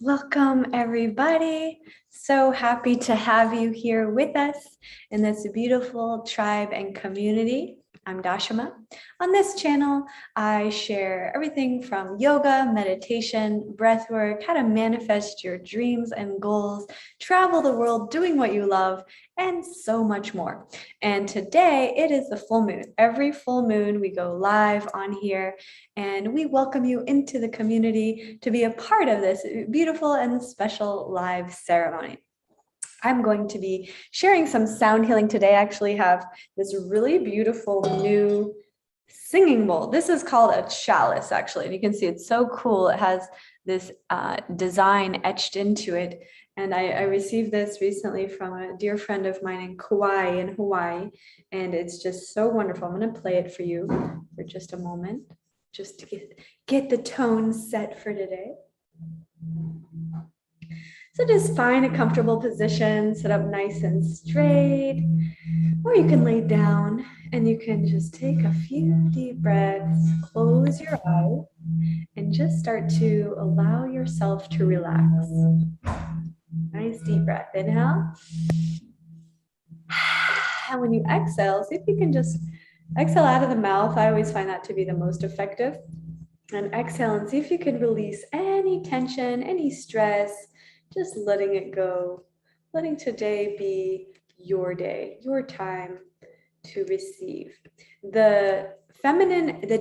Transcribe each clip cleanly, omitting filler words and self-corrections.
Welcome, everybody. So happy to have you here with us in this beautiful tribe and community. I'm Dashima. On this channel, I share everything from yoga, meditation, breathwork, how to manifest your dreams and goals, travel the world doing what you love, and so much more. And today it is the full moon. Every full moon, we go live on here and we welcome you into the community to be a part of this beautiful and special live ceremony. I'm going to be sharing some sound healing today. I actually have this really beautiful new singing bowl. This is called a chalice, actually, and you can see it's so cool. It has this design etched into it. And I received this recently from a dear friend of mine in Kauai, in Hawaii, and it's just so wonderful. I'm going to play it for you for just a moment, just to get the tone set for today. So just find a comfortable position, sit up nice and straight, or you can lay down and you can just take a few deep breaths, close your eyes, and just start to allow yourself to relax. Nice deep breath, inhale. And when you exhale, see if you can just exhale out of the mouth. I always find that to be the most effective. And exhale and see if you can release any tension, any stress, just letting it go, letting today be your day, your time to receive. The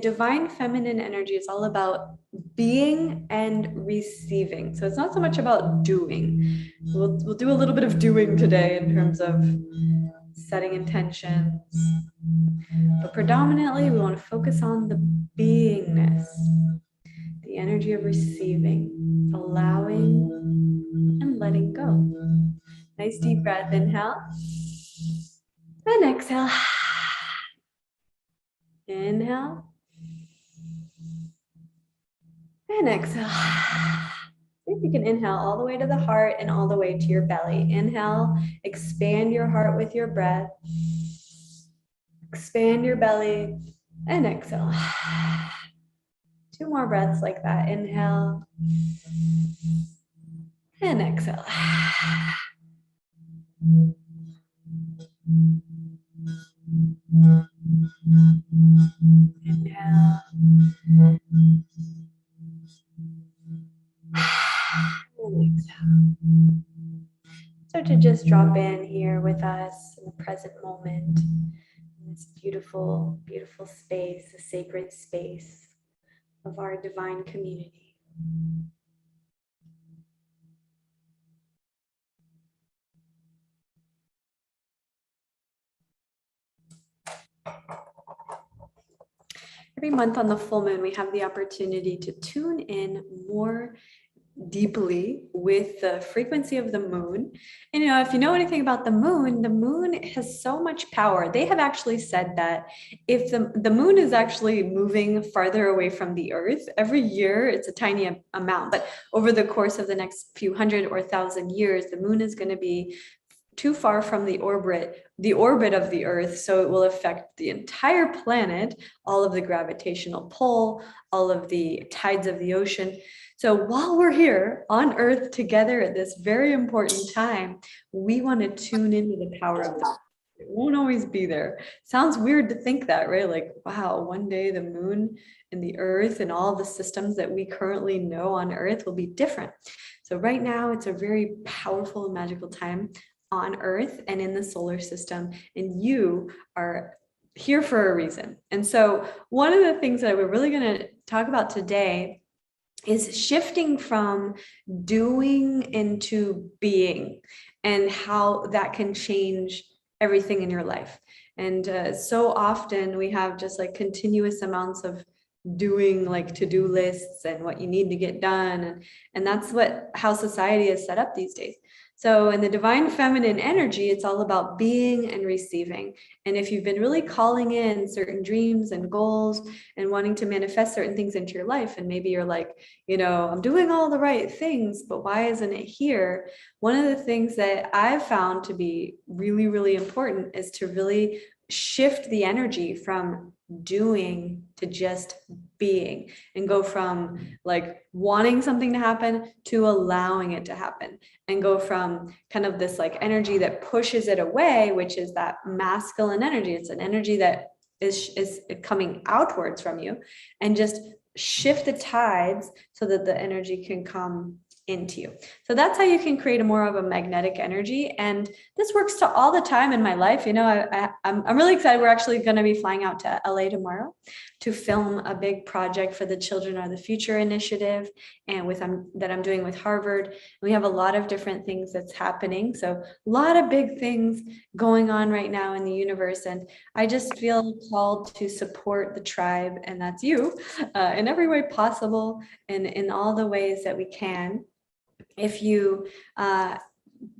divine feminine energy is all about being and receiving. So it's not so much about doing. We'll do a little bit of doing today in terms of setting intentions, but predominantly we want to focus on the beingness, the energy of receiving, allowing, and letting go. Nice deep breath, inhale, and exhale. Inhale, and exhale. See if you can inhale all the way to the heart and all the way to your belly. Inhale, expand your heart with your breath. Expand your belly, and exhale. 2 more breaths like that. Inhale, and exhale. Inhale. And exhale. So to just drop in here with us in the present moment, in this beautiful, beautiful space, the sacred space of our divine community. Every month on the full moon, we have the opportunity to tune in more deeply with the frequency of the moon. And if you know anything about the moon has so much power. They have actually said that if the moon is actually moving farther away from the earth every year, it's a tiny amount, but over the course of the next few hundred or thousand years, the moon is going to be too far from the orbit of the earth, so it will affect the entire planet, all of the gravitational pull, all of the tides of the ocean. So while we're here on earth together at this very important time, we want to tune into the power of the moon. It won't always be there. Sounds weird to think that, right? Like, wow, one day the moon and the earth and all the systems that we currently know on earth will be different. So right now it's a very powerful and magical time on earth and in the solar system, and you are here for a reason. And so one of the things that we're really going to talk about today is shifting from doing into being, and how that can change everything in your life. And so often we have just like continuous amounts of doing, like to-do lists and what you need to get done, and that's how society is set up these days. So in the divine feminine energy, it's all about being and receiving. And if you've been really calling in certain dreams and goals and wanting to manifest certain things into your life, and maybe you're like, I'm doing all the right things, but why isn't it here? One of the things that I've found to be really, really important is to really shift the energy from doing to just being, and go from like wanting something to happen to allowing it to happen, and go from kind of this like energy that pushes it away, which is that masculine energy. It's an energy that is coming outwards from you, and just shift the tides so that the energy can come into you. So that's how you can create a more of a magnetic energy. And this works to all the time in my life. You know, I'm really excited. We're actually going to be flying out to LA tomorrow to film a big project for the Children Are the Future initiative, and that I'm doing with Harvard. We have a lot of different things that's happening. So a lot of big things going on right now in the universe. And I just feel called to support the tribe, and that's you, in every way possible, and in all the ways that we can. If you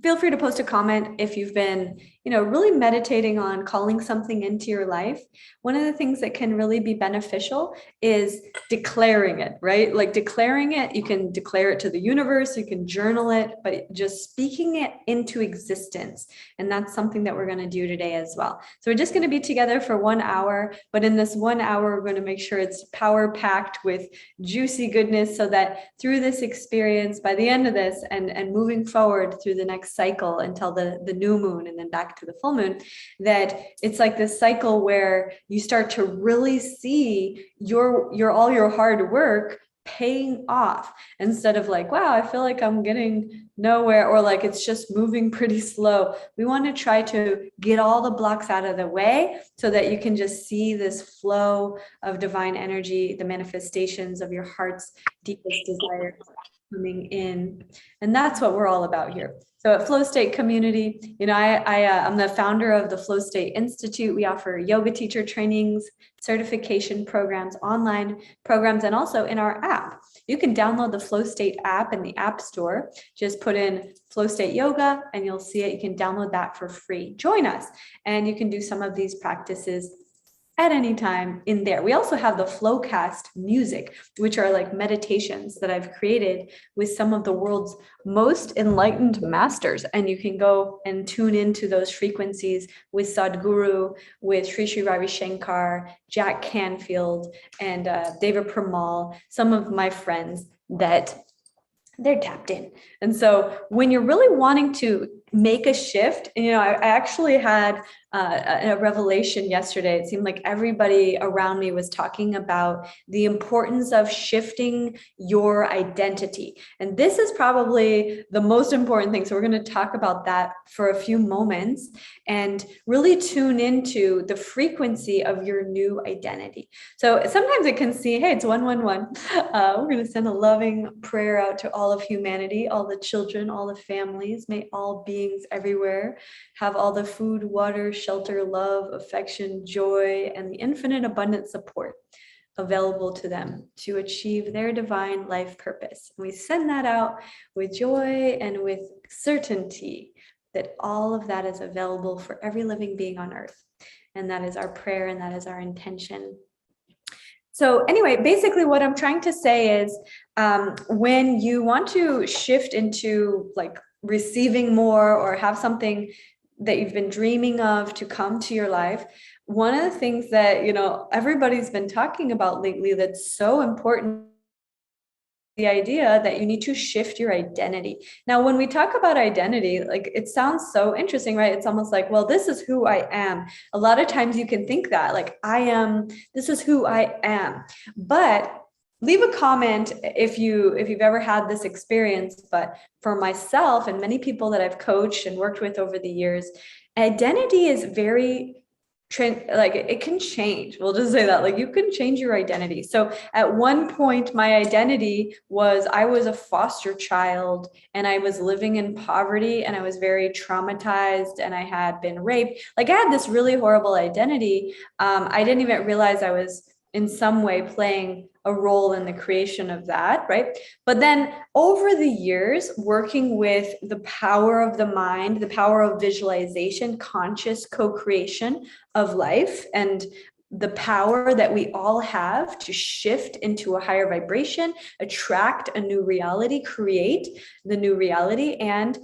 feel free to post a comment if you've been, really meditating on calling something into your life. One of the things that can really be beneficial is declaring it, right? Like declaring it, you can declare it to the universe, you can journal it, but just speaking it into existence. And that's something that we're going to do today as well. So we're just going to be together for 1 hour, but in this 1 hour, we're going to make sure it's power packed with juicy goodness, so that through this experience, by the end of this, and moving forward through the next cycle until the new moon and then back to the full moon, that it's like this cycle where you start to really see all your hard work paying off, instead of like, wow, I feel like I'm getting nowhere, or like it's just moving pretty slow. We want to try to get all the blocks out of the way so that you can just see this flow of divine energy, the manifestations of your heart's deepest desires coming in. And that's what we're all about here. So at Flow State Community, I'm the founder of the Flow State Institute. We offer yoga teacher trainings, certification programs, online programs, and also in our app. You can download the Flow State app in the App Store. Just put in Flow State Yoga and you'll see it. You can download that for free. Join us, and you can do some of these practices at any time in there. We also have the Flowcast music, which are like meditations that I've created with some of the world's most enlightened masters. And you can go and tune into those frequencies with Sadhguru, with Sri Sri Ravi Shankar, Jack Canfield, and David Premal, some of my friends that they're tapped in. And so when you're really wanting to make a shift, I actually had a revelation yesterday. It seemed like everybody around me was talking about the importance of shifting your identity. And this is probably the most important thing. So we're going to talk about that for a few moments and really tune into the frequency of your new identity. So sometimes it can see, hey, it's 111. We're going to send a loving prayer out to all of humanity, all the children, all the families. May all beings everywhere have all the food, water, shelter, love, affection, joy, and the infinite abundant support available to them to achieve their divine life purpose. And we send that out with joy and with certainty that all of that is available for every living being on earth. And that is our prayer, and that is our intention. So anyway, basically what I'm trying to say is when you want to shift into like receiving more, or have something that you've been dreaming of to come to your life, one of the things that, everybody's been talking about lately that's so important, the idea that you need to shift your identity. Now, when we talk about identity, like it sounds so interesting, right? It's almost like, well, this is who I am. A lot of times you can think that like this is who I am. But leave a comment if you've ever had this experience. But for myself and many people that I've coached and worked with over the years, identity is very like it can change. We'll just say that, like you can change your identity. So at one point, my identity was I was a foster child, and I was living in poverty, and I was very traumatized, and I had been raped. Like I had this really horrible identity. I didn't even realize I was in some way playing a role in the creation of that, right? But then over the years, working with the power of the mind, the power of visualization, conscious co-creation of life, and the power that we all have to shift into a higher vibration, attract a new reality, create the new reality, and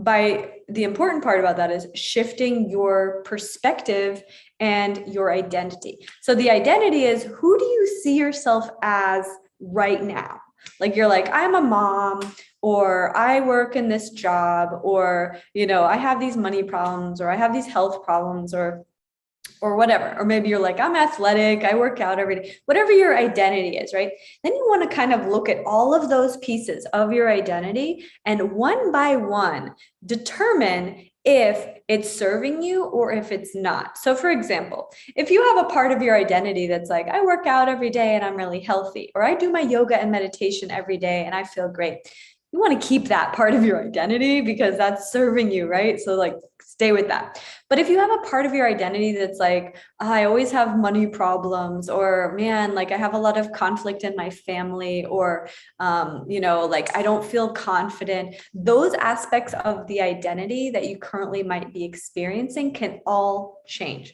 the important part about that is shifting your perspective and your identity. So the identity is, who do you see yourself as right now? Like, you're like, I'm a mom, or I work in this job, or, I have these money problems, or I have these health problems, or whatever. Or maybe you're like, I'm athletic, I work out every day, whatever your identity is, right? Then you want to kind of look at all of those pieces of your identity and one by one determine if it's serving you or if it's not. So for example, if you have a part of your identity that's like, I work out every day and I'm really healthy, or I do my yoga and meditation every day and I feel great, you want to keep that part of your identity because that's serving you, right? So like, stay with that. But if you have a part of your identity that's like, I always have money problems, or man, like I have a lot of conflict in my family, or, like I don't feel confident, those aspects of the identity that you currently might be experiencing can all change.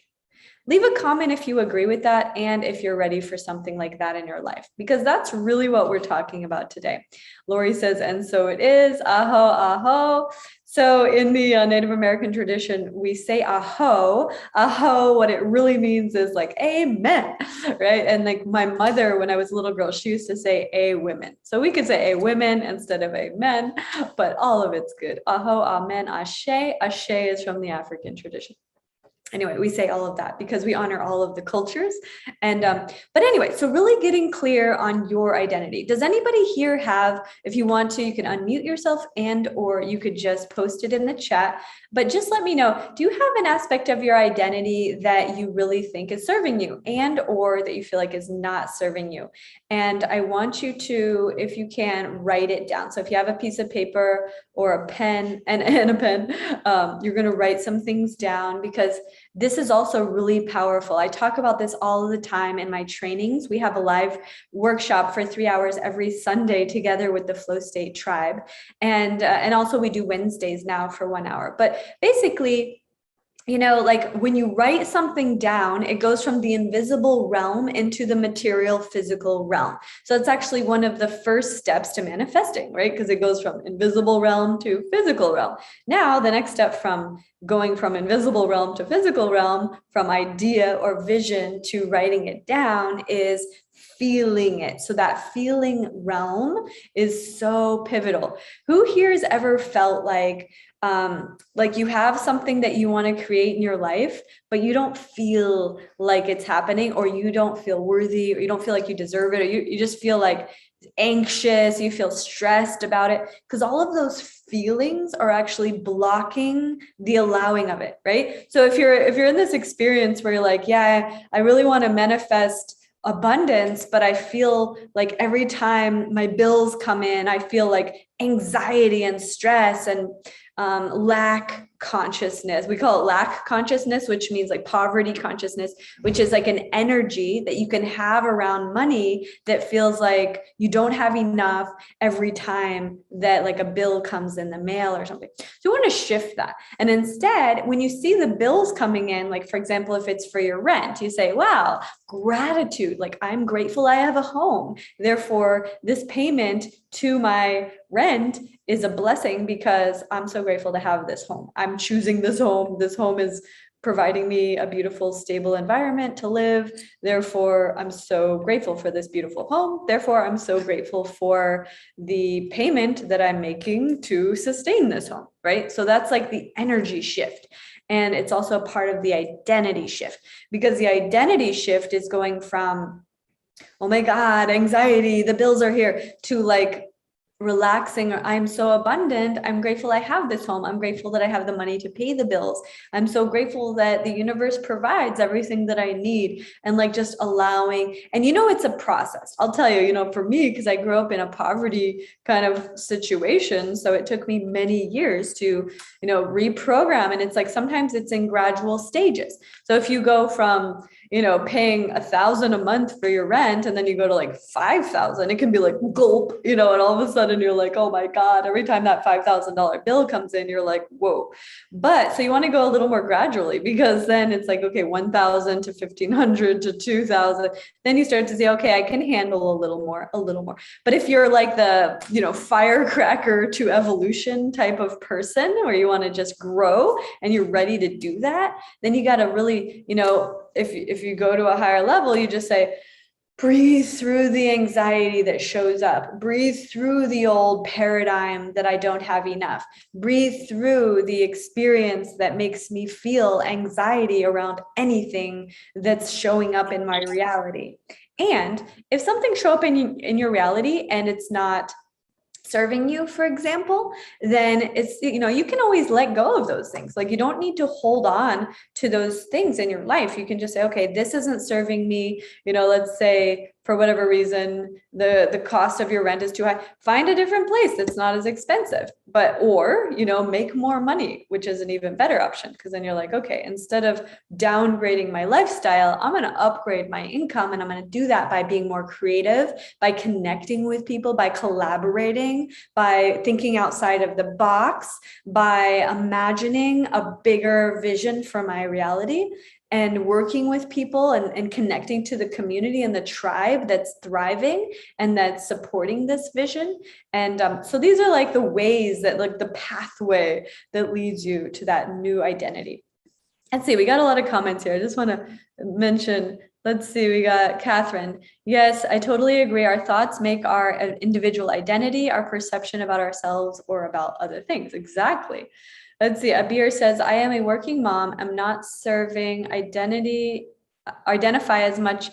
Leave a comment if you agree with that and if you're ready for something like that in your life, because that's really what we're talking about today. Lori says, and so it is, aho, aho. So in the Native American tradition, we say aho. Aho, what it really means is like amen, right? And like my mother, when I was a little girl, she used to say a women. So we could say a women instead of amen, but all of it's good. Aho, amen, ashe. Ashe is from the African tradition. Anyway, we say all of that because we honor all of the cultures. And, but anyway, so really getting clear on your identity. Does anybody here have, if you want to, you can unmute yourself or you could just post it in the chat, but just let me know, do you have an aspect of your identity that you really think is serving you or that you feel like is not serving you? And I want you to, if you can, write it down. So if you have a piece of paper or a pen and a pen, you're going to write some things down, because this is also really powerful. I talk about this all the time in my trainings. We have a live workshop for 3 hours every Sunday together with the Flow State Tribe. And also we do Wednesdays now for 1 hour. But basically, like when you write something down, it goes from the invisible realm into the material physical realm. So it's actually one of the first steps to manifesting, right? Because it goes from invisible realm to physical realm. Now, the next step from going from invisible realm to physical realm, from idea or vision to writing it down, is feeling it. So that feeling realm is so pivotal. Who here has ever felt like you have something that you want to create in your life, but you don't feel like it's happening, or you don't feel worthy, or you don't feel like you deserve it, or you just feel like anxious, you feel stressed about it, because all of those feelings are actually blocking the allowing of it, right? So if you're in this experience where you're like, yeah, I really want to manifest abundance, but I feel like every time my bills come in, I feel like anxiety and stress and lack consciousness. We call it lack consciousness, which means like poverty consciousness, which is like an energy that you can have around money that feels like you don't have enough every time that like a bill comes in the mail or something. So you want to shift that. And instead, when you see the bills coming in, like for example, if it's for your rent, you say, wow, gratitude, like I'm grateful I have a home. Therefore, this payment to my rent is a blessing because I'm so grateful to have this home. I'm choosing this home. This home is providing me a beautiful, stable environment to live. Therefore, I'm so grateful for this beautiful home. Therefore, I'm so grateful for the payment that I'm making to sustain this home, right? So that's like the energy shift. And it's also a part of the identity shift, because the identity shift is going from, oh my God, anxiety, the bills are here, to like relaxing, or I'm so abundant, I'm grateful I have this home, I'm grateful that I have the money to pay the bills, I'm so grateful that the universe provides everything that I need, and like just allowing. And it's a process. I'll tell you, for me, because I grew up in a poverty kind of situation, so it took me many years to reprogram. And it's like sometimes it's in gradual stages. So if you go from paying $1,000 a month for your rent, and then you go to like 5,000, it can be like gulp, and all of a sudden sudden you're like, oh my God, every time that $5,000 bill comes in, you're like, whoa. But so you want to go a little more gradually, because then it's like, okay, 1,000 to 1,500 to 2,000. Then you start to say, okay, I can handle a little more, a little more. But if you're like the, firecracker to evolution type of person, where you want to just grow and you're ready to do that, then you got to really, if you go to a higher level, you just say, breathe through the anxiety that shows up. Breathe through the old paradigm that I don't have enough. Breathe through the experience that makes me feel anxiety around anything that's showing up in my reality. And if something shows up in your reality and it's not serving you, for example, then it's, you can always let go of those things. Like, you don't need to hold on to those things in your life. You can just say, okay, this isn't serving me. Let's say for whatever reason, the cost of your rent is too high. Find a different place that's not as expensive, or make more money, which is an even better option. Because then you're like, okay, instead of downgrading my lifestyle, I'm going to upgrade my income. And I'm going to do that by being more creative, by connecting with people, by collaborating, by thinking outside of the box, by imagining a bigger vision for my reality, and working with people and connecting to the community and the tribe that's thriving and that's supporting this vision. And so these are like the ways that, like, the pathway that leads you to that new identity. Let's see, we got a lot of comments here. I just want to mention, let's see, we got Catherine. Yes, I totally agree. Our thoughts make our individual identity, our perception about ourselves or about other things. Exactly. Let's see, Abir says, I am a working mom. I'm not serving identify as much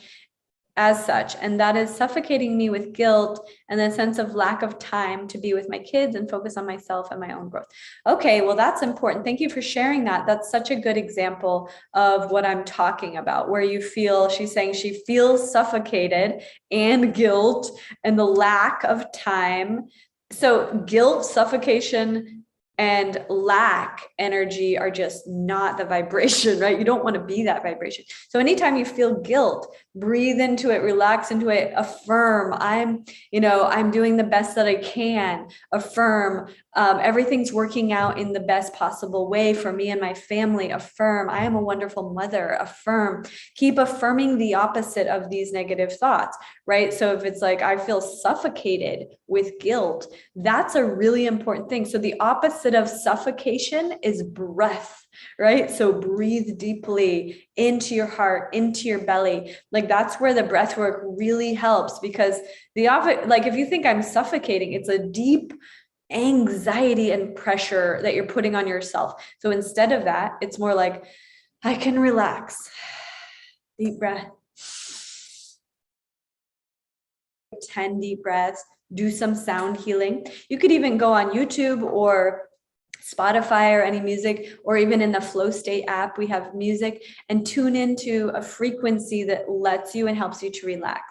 as such. And that is suffocating me with guilt and the sense of lack of time to be with my kids and focus on myself and my own growth. Okay, well, that's important. Thank you for sharing that. That's such a good example of what I'm talking about, where she's saying she feels suffocated and guilt and the lack of time. So guilt, suffocation, and lack energy are just not the vibration, right? You don't want to be that vibration. So anytime you feel guilt, breathe into it, relax into it, affirm, I'm doing the best that I can. Affirm, everything's working out in the best possible way for me and my family. Affirm, I am a wonderful mother. Affirm, keep affirming the opposite of these negative thoughts, right? So if it's like, I feel suffocated with guilt, that's a really important thing. So the opposite of suffocation is breath, right? So breathe deeply into your heart, into your belly. Like, that's where the breath work really helps, because if you think I'm suffocating, it's a deep anxiety and pressure that you're putting on yourself. So instead of that, it's more like, I can relax. Deep breath. 10 deep breaths. Do some sound healing. You could even go on YouTube or Spotify or any music, or even in the Flow State app, we have music, and tune into a frequency that lets you and helps you to relax.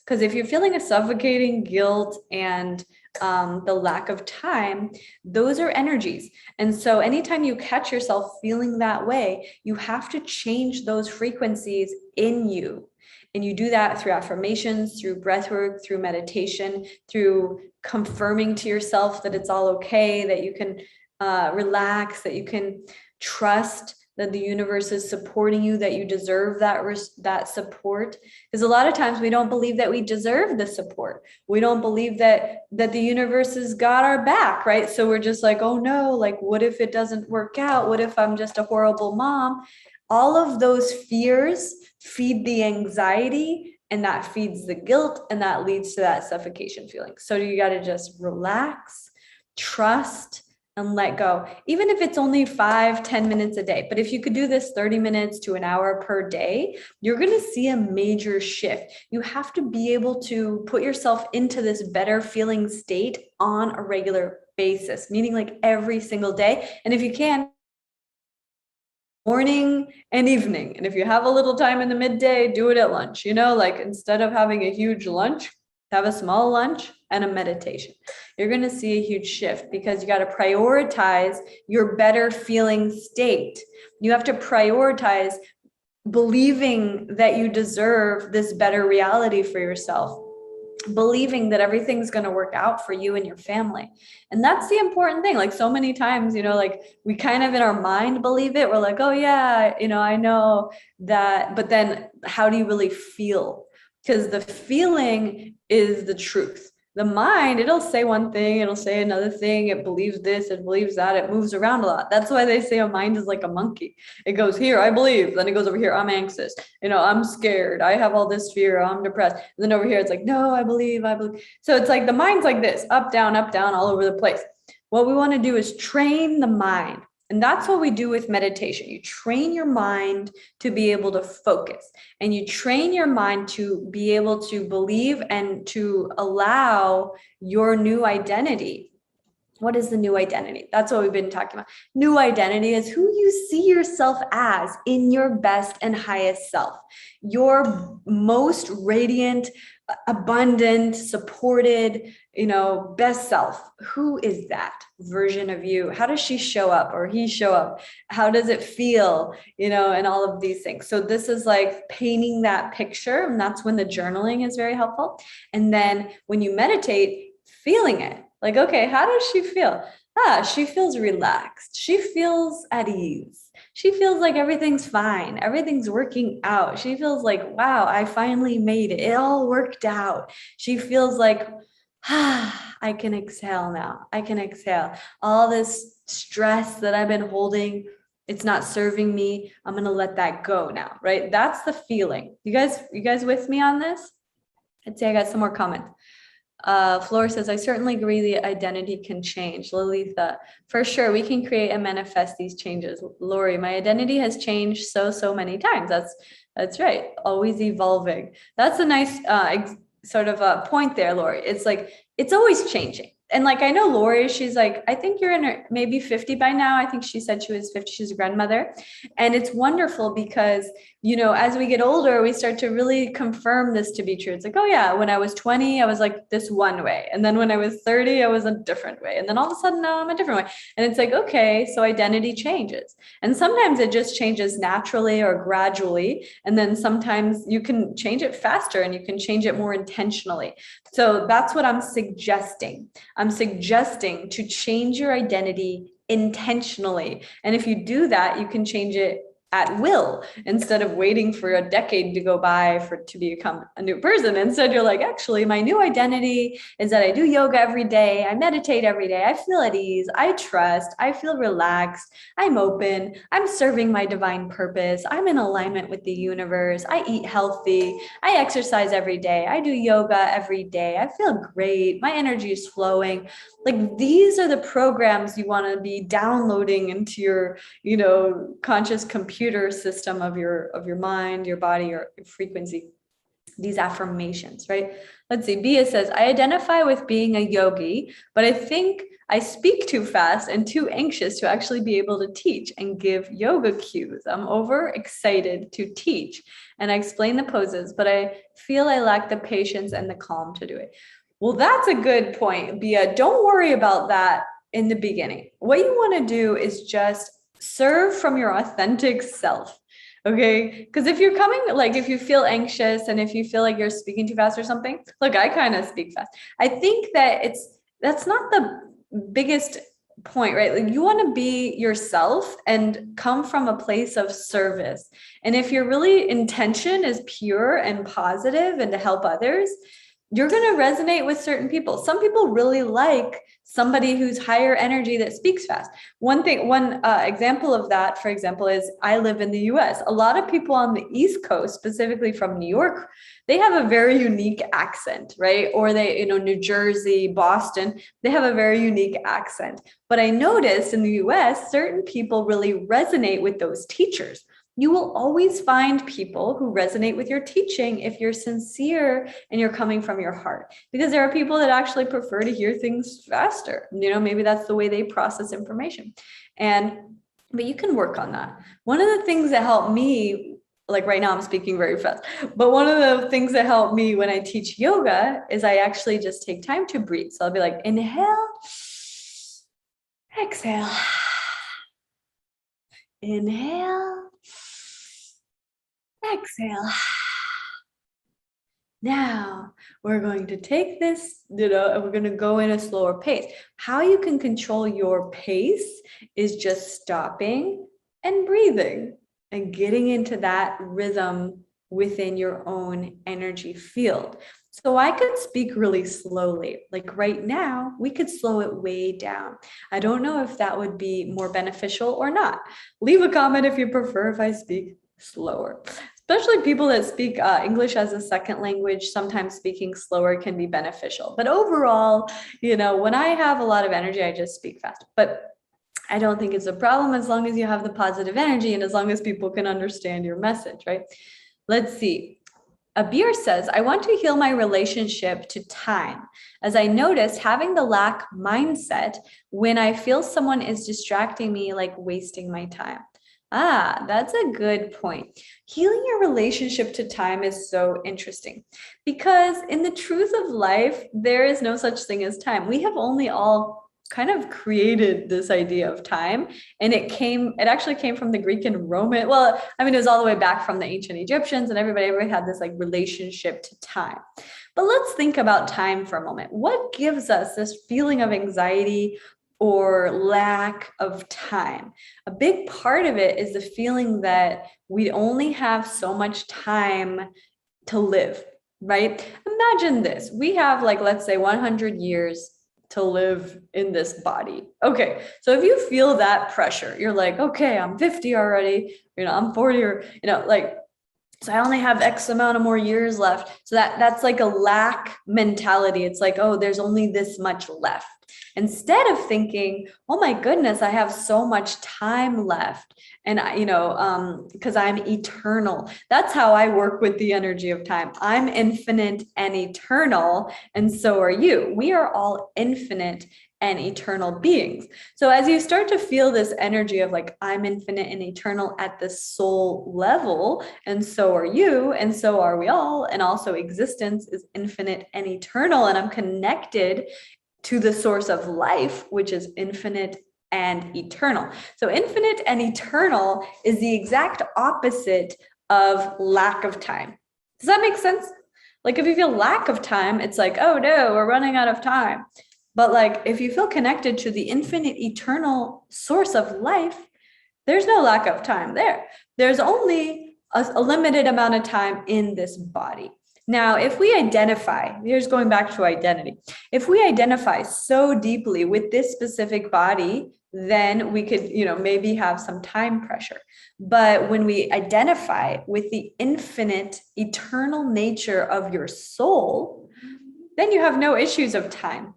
Because if you're feeling a suffocating guilt and the lack of time, those are energies. And so anytime you catch yourself feeling that way, you have to change those frequencies in you. And you do that through affirmations, through breathwork, through meditation, through confirming to yourself that it's all okay, that you can relax, that you can trust that the universe is supporting you, that you deserve that support. Because a lot of times we don't believe that we deserve the support. We don't believe that the universe has got our back, right? So we're just like, oh no, like, what if it doesn't work out? What if I'm just a horrible mom? All of those fears feed the anxiety, and that feeds the guilt, and that leads to that suffocation feeling. So you got to just relax, trust, and let go, even if it's only 5-10 minutes a day. But if you could do this 30 minutes to an hour per day, you're going to see a major shift. You have to be able to put yourself into this better feeling state on a regular basis, meaning like every single day. And if you can, morning and evening. And if you have a little time in the midday, do it at lunch. Like, instead of having a huge lunch, have a small lunch and a meditation. You're going to see a huge shift, because you got to prioritize your better feeling state. You have to prioritize believing that you deserve this better reality for yourself. believing that everything's going to work out for you and your family. And that's the important thing. Like so many times, like we kind of in our mind believe it. We're like, oh yeah, I know that. But then how do you really feel? Because the feeling is the truth. The mind, it'll say one thing, it'll say another thing, it believes this, it believes that, it moves around a lot. That's why they say a mind is like a monkey. It goes here, I believe, then it goes over here, I'm anxious, I'm scared, I have all this fear, I'm depressed. And then over here, it's like, no, I believe. So it's like the mind's like this, up, down, all over the place. What we want to do is train the mind. And that's what we do with meditation. You train your mind to be able to focus, and you train your mind to be able to believe and to allow your new identity. What is the new identity? That's what we've been talking about. New identity is who you see yourself as in your best and highest self, your most radiant, abundant, supported, best self. Who is that version of you? How does she show up or he show up? How does it feel? And all of these things. So this is like painting that picture, and that's when the journaling is very helpful. And then when you meditate, feeling it. Like, okay, how does she feel? She feels relaxed. She feels at ease. She feels like everything's fine. Everything's working out. She feels like, wow, I finally made it. It all worked out. She feels like, I can exhale now. I can exhale. All this stress that I've been holding, it's not serving me. I'm going to let that go now, right? That's the feeling. You guys with me on this? I'd say I got some more comments. Flora says, I certainly agree the identity can change. Lalitha, for sure, we can create and manifest these changes. Lori, my identity has changed so many times. That's right. Always evolving. That's a nice sort of a point there, Lori. It's like, it's always changing. And like, I know Lori, she's like, I think you're in her maybe 50 by now. I think she said she was 50. She's a grandmother. And it's wonderful because, as we get older, we start to really confirm this to be true. It's like, oh yeah, when I was 20, I was like this one way. And then when I was 30, I was a different way. And then all of a sudden now I'm a different way. And it's like, okay, so identity changes. And sometimes it just changes naturally or gradually. And then sometimes you can change it faster and you can change it more intentionally. So that's what I'm suggesting. I'm suggesting to change your identity intentionally. And if you do that, you can change it at will instead of waiting for a decade to go by to become a new person. Instead, you're like, actually, my new identity is that I do yoga every day. I meditate every day. I feel at ease. I trust. I feel relaxed. I'm open. I'm serving my divine purpose. I'm in alignment with the universe. I eat healthy. I exercise every day. I do yoga every day. I feel great. My energy is flowing. Like, these are the programs you want to be downloading into your, conscious computer system of your mind, your body, your frequency. These affirmations, right? Let's see. Bia says, I identify with being a yogi, but I think I speak too fast and too anxious to actually be able to teach and give yoga cues. I'm overexcited to teach and I explain the poses, but I feel I lack the patience and the calm to do it. Well, that's a good point, Bia. Don't worry about that in the beginning. What you want to do is just serve from your authentic self. Okay. Because if you're coming, like if you feel anxious and if you feel like you're speaking too fast or something, look, I kind of speak fast. I think that that's not the biggest point, right? Like, you want to be yourself and come from a place of service. And if your really intention is pure and positive and to help others, you're going to resonate with certain people. Some people really like somebody who's higher energy that speaks fast. One example of that, for example, is I live in the US. A lot of people on the East Coast, specifically from New York, they have a very unique accent, right? Or they, New Jersey, Boston, they have a very unique accent. But I noticed in the US, certain people really resonate with those teachers. You will always find people who resonate with your teaching if you're sincere and you're coming from your heart, because there are people that actually prefer to hear things faster. Maybe that's the way they process information. But you can work on that. One of the things that helped me, like right now I'm speaking very fast, but one of the things that helped me when I teach yoga is I actually just take time to breathe. So I'll be like, inhale, exhale, inhale, exhale. Now we're going to take this, and we're going to go in a slower pace. How you can control your pace is just stopping and breathing and getting into that rhythm within your own energy field. So I could speak really slowly. Like right now, we could slow it way down. I don't know if that would be more beneficial or not. Leave a comment if you prefer if I speak slower. Especially people that speak English as a second language, sometimes speaking slower can be beneficial. But overall, when I have a lot of energy, I just speak fast. But I don't think it's a problem as long as you have the positive energy and as long as people can understand your message, right? Let's see. Abir says, I want to heal my relationship to time, as I notice having the lack mindset when I feel someone is distracting me, like wasting my time. Ah, that's a good point. Healing your relationship to time is so interesting because in the truth of life, there is no such thing as time. We have only all kind of created this idea of time, and it actually came from the Greek and Roman. Well, I mean, it was all the way back from the ancient Egyptians, and everybody had this like relationship to time. But let's think about time for a moment. What gives us this feeling of anxiety or lack of time? A big part of it is the feeling that we only have so much time to live, right? Imagine this. We have like, let's say 100 years to live in this body. Okay, so if you feel that pressure, you're like, okay, I'm 50 already, I'm 40 or, like, so I only have X amount of more years left. So that's like a lack mentality. It's like, oh, there's only this much left. Instead of thinking, oh my goodness, I have so much time left. And because I'm eternal. That's how I work with the energy of time. I'm infinite and eternal, and so are you. We are all infinite and eternal beings. So as you start to feel this energy of like, I'm infinite and eternal at the soul level, and so are you, and so are we all, and also existence is infinite and eternal, and I'm connected to the source of life, which is infinite and eternal. So infinite and eternal is the exact opposite of lack of time. Does that make sense? Like if you feel lack of time, it's like, oh no, we're running out of time. But like if you feel connected to the infinite eternal source of life, there's no lack of time there. There's only a limited amount of time in this body. Now, if we identify, here's going back to identity. If we identify so deeply with this specific body, then we could, maybe have some time pressure. But when we identify with the infinite, eternal nature of your soul, then you have no issues of time.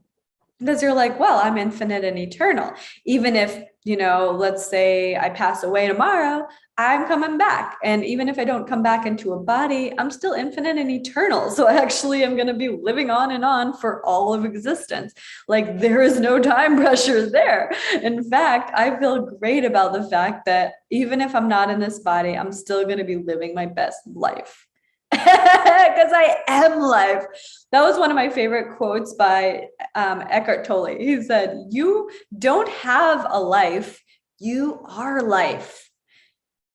Because you're like, well, I'm infinite and eternal. Even if, let's say I pass away tomorrow, I'm coming back. And even if I don't come back into a body, I'm still infinite and eternal. So actually, I'm going to be living on and on for all of existence. Like there is no time pressure there. In fact, I feel great about the fact that even if I'm not in this body, I'm still going to be living my best life. Because I am life. That was one of my favorite quotes by Eckhart Tolle. He said, you don't have a life, you are life.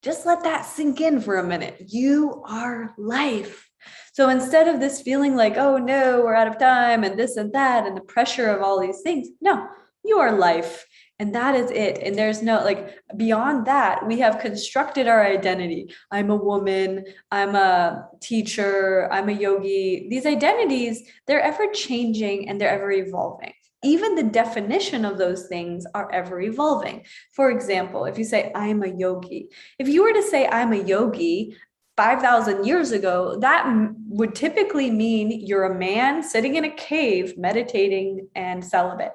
Just let that sink in for a minute. You are life. So instead of this feeling like, oh no, we're out of time and this and that and the pressure of all these things, no, you are life. And that is it. And there's no, like, beyond that, we have constructed our identity. I'm a woman, I'm a teacher, I'm a yogi. These identities, they're ever changing and they're ever evolving. Even the definition of those things are ever evolving. For example, if you say, I'm a yogi, if you were to say, I'm a yogi, 5,000 years ago, that would typically mean you're a man sitting in a cave, meditating and celibate.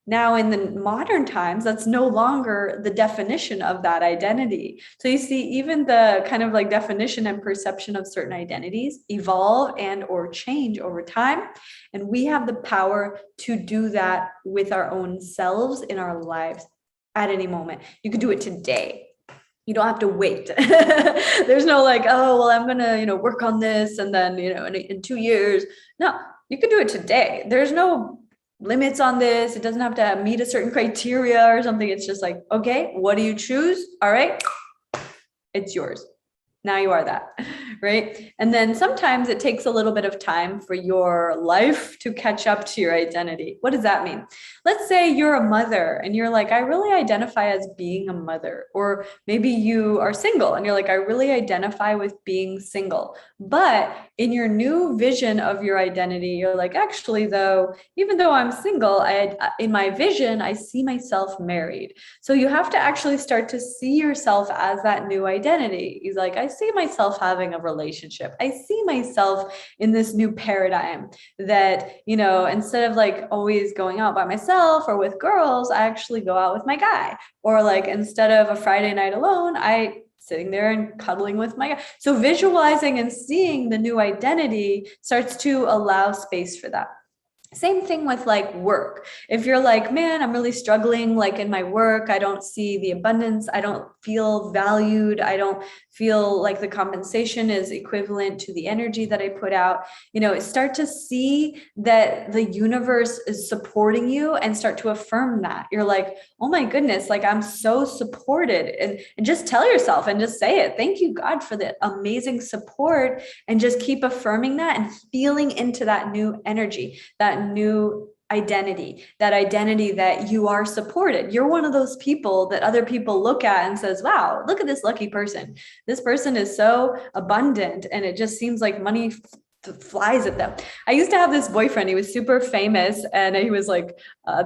Now, in the modern times, that's no longer the definition of that identity. So you see, even the kind of like definition and perception of certain identities evolve and or change over time. And we have the power to do that with our own selves in our lives at any moment. You could do it today. You don't have to wait. There's no like, oh, well, I'm going to, work on this. And then, in 2 years. No, you could do it today. There's no limits on this. It doesn't have to meet a certain criteria or something. It's just like, okay, what do you choose? All right, it's yours. Now you are that, right? And then sometimes it takes a little bit of time for your life to catch up to your identity. What does that mean? Let's say you're a mother and you're like, I really identify as being a mother. Or maybe you are single and you're like, I really identify with being single. But in your new vision of your identity, you're like, actually, though, even though I'm single, in my vision, I see myself married. So you have to actually start to see yourself as that new identity. He's like, I see myself having a relationship. I see myself in this new paradigm that, instead of like always going out by myself or with girls, I actually go out with my guy. Or like instead of a Friday night alone, I sitting there and cuddling with my guy. So visualizing and seeing the new identity starts to allow space for that. Same thing with like work. If you're like, man, I'm really struggling like in my work, I don't see the abundance, I don't feel valued, I don't feel like the compensation is equivalent to the energy that I put out, start to see that the universe is supporting you and start to affirm that. You're like, oh my goodness, like I'm so supported. And just tell yourself and just say it. Thank you, God, for the amazing support. And just keep affirming that and feeling into that new energy, that new identity, that you are supported. You're one of those people that other people look at and says, wow, look at this lucky person. This person is so abundant and it just seems like money flies at them. I used to have this boyfriend. He was super famous and he was like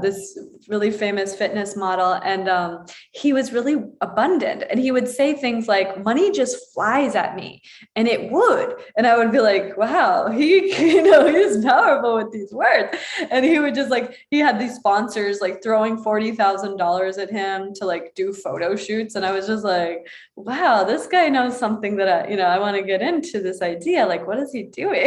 this really famous fitness model. And he was really abundant. And he would say things like, money just flies at me. And it would. And I would be like, wow, he's powerful with these words. And he would just like, he had these sponsors like throwing $40,000 at him to like do photo shoots. And I was just like, wow, this guy knows something that I want to get into this idea. Like, what is he doing?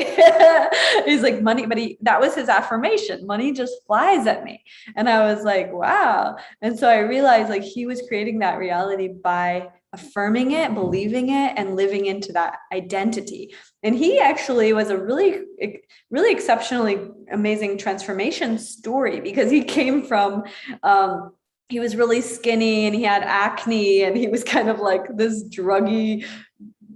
He's like, money, but that was his affirmation. Money just flies at me. And I was like, wow. And so I realized like he was creating that reality by affirming it, believing it, and living into that identity. And he actually was a really, really exceptionally amazing transformation story because he came from, he was really skinny and he had acne and he was kind of like this druggy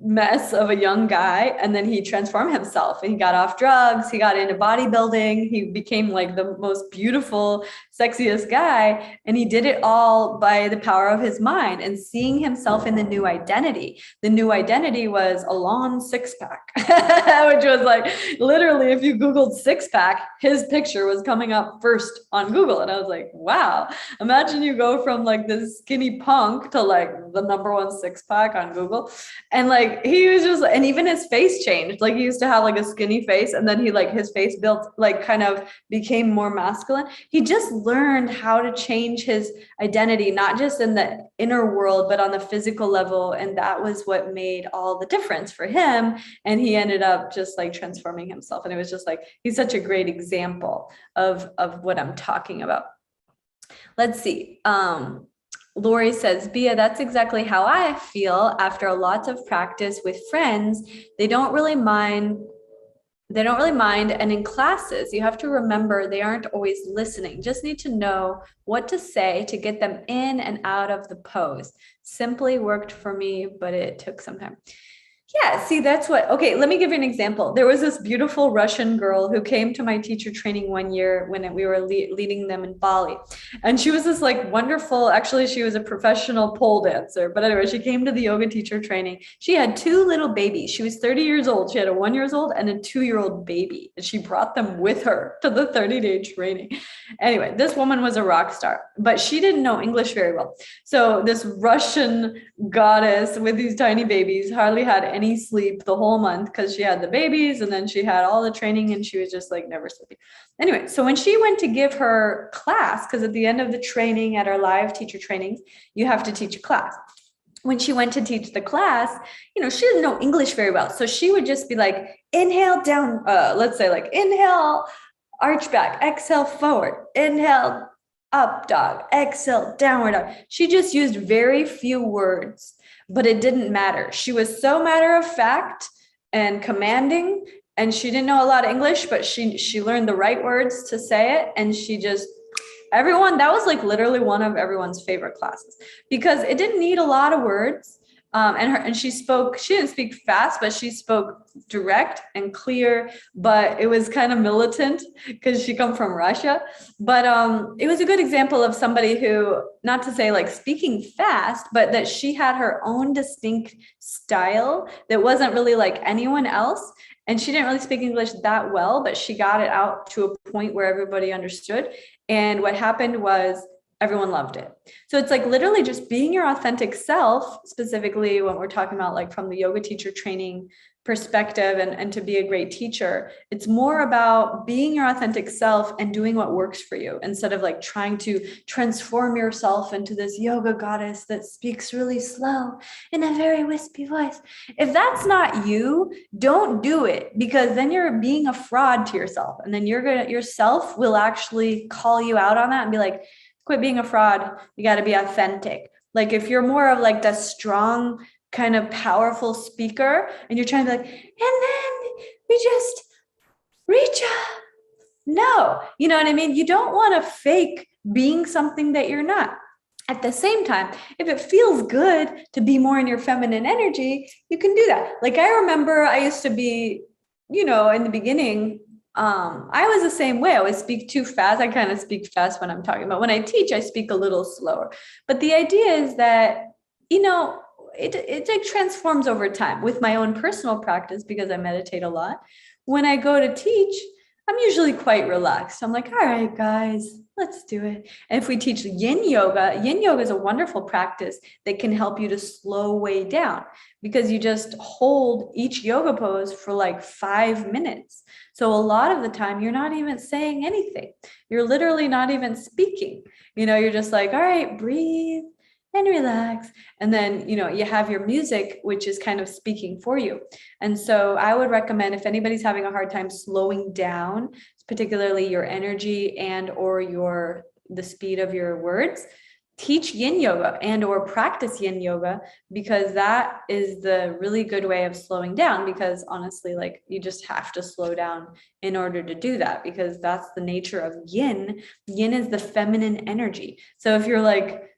mess of a young guy. And then he transformed himself and he got off drugs. He got into bodybuilding. He became like the most beautiful, sexiest guy. And he did it all by the power of his mind and seeing himself in the new identity. The new identity was a long six pack, which was like, literally, if you Googled six pack, his picture was coming up first on Google. And I was like, wow, imagine you go from like this skinny punk to like the #1 six pack on Google. And like, he was just, and even his face changed. Like he used to have like a skinny face and then he like his face built like kind of became more masculine. He just learned how to change his identity, not just in the inner world, but on the physical level. And that was what made all the difference for him. And he ended up just like transforming himself. And it was just like, he's such a great example of what I'm talking about. Let's see. Lori says, Bia, that's exactly how I feel after lots of practice with friends. They don't really mind. And in classes, you have to remember they aren't always listening. Just need to know what to say to get them in and out of the pose. Simply worked for me, but it took some time. Yeah, see, okay, let me give you an example. There was this beautiful Russian girl who came to my teacher training one year when we were leading them in Bali. And she was this like wonderful, actually, she was a professional pole dancer. But anyway, she came to the yoga teacher training. She had 2 little babies. She was 30 years old. She had a 1-year-old and a 2-year-old baby. And she brought them with her to the 30-day training. Anyway, this woman was a rock star, but she didn't know English very well. So this Russian goddess with these tiny babies hardly had any sleep the whole month because she had the babies and then she had all the training and she was just like never sleeping. Anyway, so when she went to give her class, because at the end of the training at our live teacher trainings, you have to teach a class. When she went to teach the class, she didn't know English very well. So she would just be like, inhale down, let's say like inhale, arch back, exhale forward, inhale, up dog, exhale, downward dog. She just used very few words, but it didn't matter. She was so matter of fact and commanding, and she didn't know a lot of English, but she learned the right words to say it. And that was like literally one of everyone's favorite classes because it didn't need a lot of words. And she didn't speak fast, but she spoke direct and clear, but it was kind of militant because she come from Russia. But it was a good example of somebody who, not to say like speaking fast, but that she had her own distinct style that wasn't really like anyone else. And she didn't really speak English that well, but she got it out to a point where everybody understood. And what happened was everyone loved it. So it's like literally just being your authentic self, specifically when we're talking about like from the yoga teacher training perspective and to be a great teacher. It's more about being your authentic self and doing what works for you instead of like trying to transform yourself into this yoga goddess that speaks really slow in a very wispy voice. If that's not you, don't do it, because then you're being a fraud to yourself. And then yourself will actually call you out on that and be like, quit being a fraud. You got to be authentic. Like if you're more of like the strong kind of powerful speaker and you're trying to be like, and then we just reach up. No, you know what I mean? You don't want to fake being something that you're not. At the same time, if it feels good to be more in your feminine energy, you can do that. Like I remember I used to be, in the beginning, I was the same way. I would speak too fast. I kind of speak fast when I'm talking about. When I teach, I speak a little slower. But the idea is that, it like transforms over time with my own personal practice because I meditate a lot. When I go to teach, I'm usually quite relaxed. I'm like, all right, guys, let's do it. And if we teach yin yoga is a wonderful practice that can help you to slow way down because you just hold each yoga pose for like 5 minutes. So a lot of the time you're not even saying anything. You're literally not even speaking. You're just like, all right, breathe and relax. And then, you have your music, which is kind of speaking for you. And so I would recommend if anybody's having a hard time slowing down, particularly your energy and or the speed of your words, teach yin yoga and or practice yin yoga, because that is the really good way of slowing down. Because honestly, like you just have to slow down in order to do that, because that's the nature of yin. Yin is the feminine energy. So if you're like,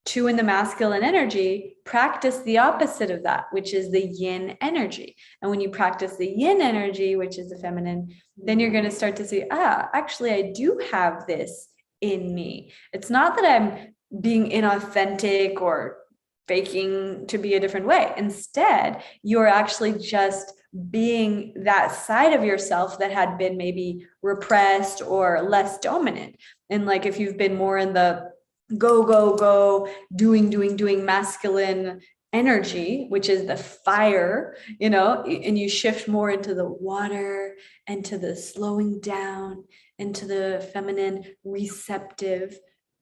two in the masculine energy, practice the opposite of that, which is the yin energy. And when you practice the yin energy, which is the feminine, then you're going to start to see, actually, I do have this in me. It's not that I'm being inauthentic or faking to be a different way. Instead, you're actually just being that side of yourself that had been maybe repressed or less dominant. And like if you've been more in the go, doing masculine energy, which is the fire, and you shift more into the water and to the slowing down, into the feminine receptive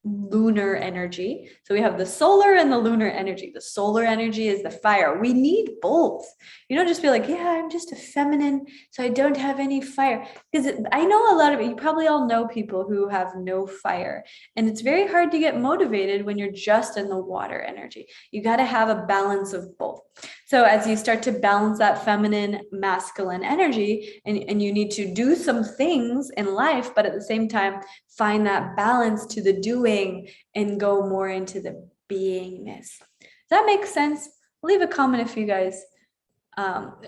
lunar energy. So we have the solar and the lunar energy. The solar energy is the fire. We need both. You don't just be like, yeah, I'm just a feminine, so I don't have any fire. Because I know a lot of it, you probably all know people who have no fire. And it's very hard to get motivated when you're just in the water energy. You got to have a balance of both. So as you start to balance that feminine, masculine energy, and you need to do some things in life, but at the same time, find that balance to the doing and go more into the beingness. Does that make sense? Leave a comment if you guys,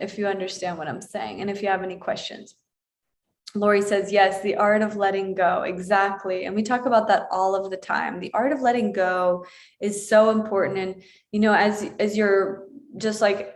if you understand what I'm saying, and if you have any questions. Lori says, yes, the art of letting go. Exactly. And we talk about that all of the time. The art of letting go is so important. And, as you're just like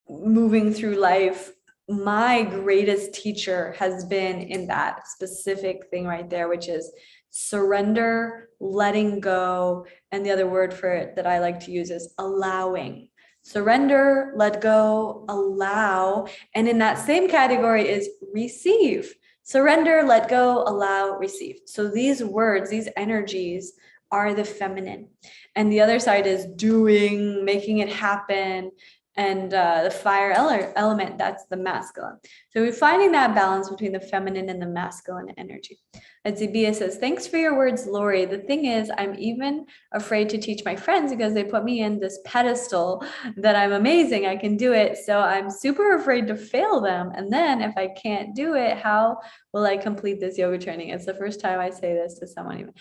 moving through life, my greatest teacher has been in that specific thing right there, which is surrender, letting go. And the other word for it that I like to use is allowing. Surrender, let go, allow. And in that same category is receive. Surrender, let go, allow, receive. So these words, these energies are the feminine. And the other side is doing, making it happen. And the fire element, that's the masculine. So we're finding that balance between the feminine and the masculine energy. And Zibia says, thanks for your words, Lori. The thing is, I'm even afraid to teach my friends because they put me in this pedestal that I'm amazing, I can do it. So I'm super afraid to fail them. And then if I can't do it, how will I complete this yoga training? It's the first time I say this to someone even.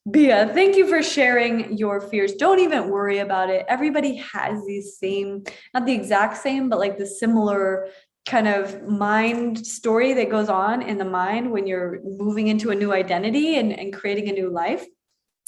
Bia, thank you for sharing your fears. Don't even worry about it. Everybody has these same, not the exact same, but like the similar kind of mind story that goes on in the mind when you're moving into a new identity and creating a new life.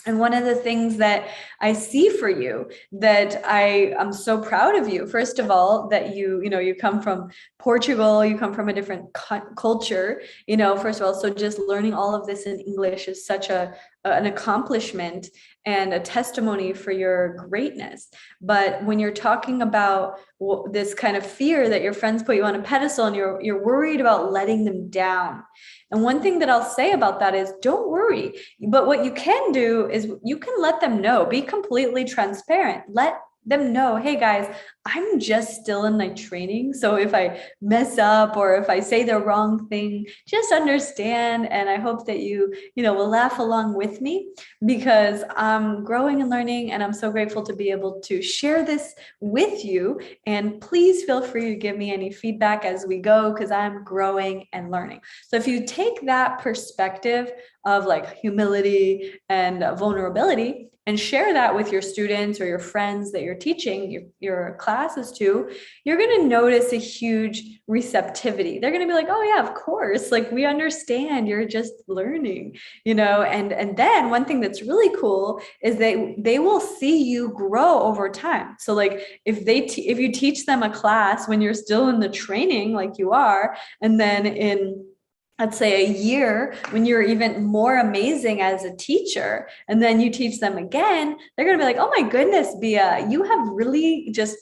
And one of the things that I see for you that I'm so proud of you, first of all, that you come from Portugal, you come from a different culture, first of all, so just learning all of this in English is such an accomplishment and a testimony for your greatness. But when you're talking about this kind of fear that your friends put you on a pedestal and you're worried about letting them down. And one thing that I'll say about that is don't worry. But what you can do is you can let them know, be completely transparent. Let them know, hey guys, I'm just still in my training. So if I mess up or if I say the wrong thing, just understand. And I hope that you will laugh along with me because I'm growing and learning. And I'm so grateful to be able to share this with you. And please feel free to give me any feedback as we go because I'm growing and learning. So if you take that perspective of like humility and vulnerability, and share that with your students or your friends that you're teaching your classes to, you're going to notice a huge receptivity. They're going to be like, oh yeah, of course. Like we understand you're just learning, and then one thing that's really cool is they will see you grow over time. So like if you teach them a class when you're still in the training, like you are, and then in let's say a year when you're even more amazing as a teacher, and then you teach them again, they're going to be like, oh my goodness, Bia, you have really just